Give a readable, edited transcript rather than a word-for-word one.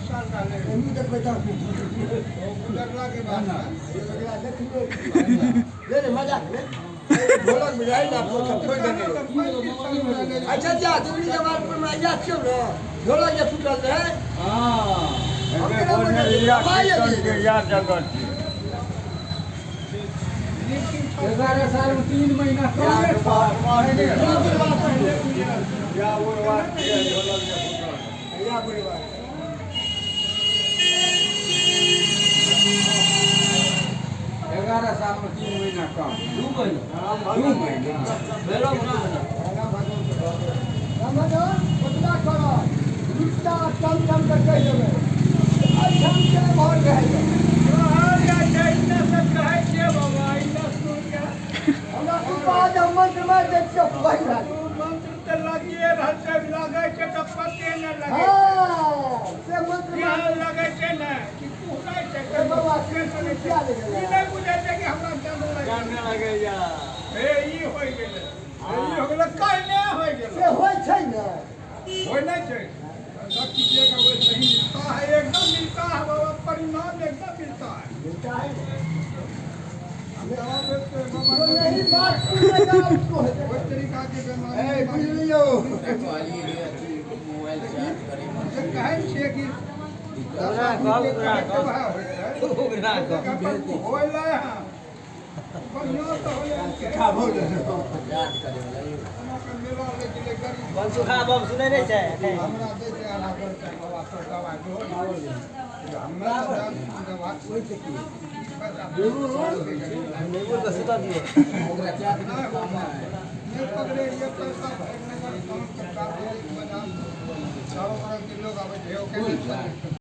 नहीं देख बेटा ले ले मजाक में ढोलक बजाई ना आपको सब छोड़ देंगे अच्छा जा तुमने जब आप में या क्यों ना ढोलक ये फुटल है हां हमने बोलने यार जगह 11 साल में 3 महीना या वो बात ये ढोलक ये फुटल या बुरी बात 11 साल में 3 महीना कम 2 महीना बेलो रमजान उतना करो इतना कम कम कर कह देबे अच्छा से भर गए हमरा के बाद मंत्र में देखियो वही बात मंत्र तो लगिए रहते लगे के तो पते न लगे हां से मंत्र में लगे के न कि पूरा के ए बाबा से क्या ले ई नहीं बुझे कि हमरा जानने लगे या ए ई होई गेले ई हो गेले कहने होई से गेले होय छै न होई नहीं छै शक्ति जे का वो सही मिलता है एकदम मिलता है बाबा परिणाम एकदम मिलता है तो यही बात पूरे गांव को है कोई तरीका के बीमारी ए बुझ लियो मोबाइल चार्ज करे से कहै छै कि होइले हां बढ़िया तो होइले खा बोल याद करे वाला मेरा लेके ले गरीब सुखा बाबू सुनै नहीं छै हमरा दे दे आना कर बाबा तो दवा दो हमरा दवा कोई से की नेबू का सुता दियो ओकरा क्या काम है ये पकड़े ये पैसा भरने का काम सरकार दे बना 4 करोड़ के लोग आवे थे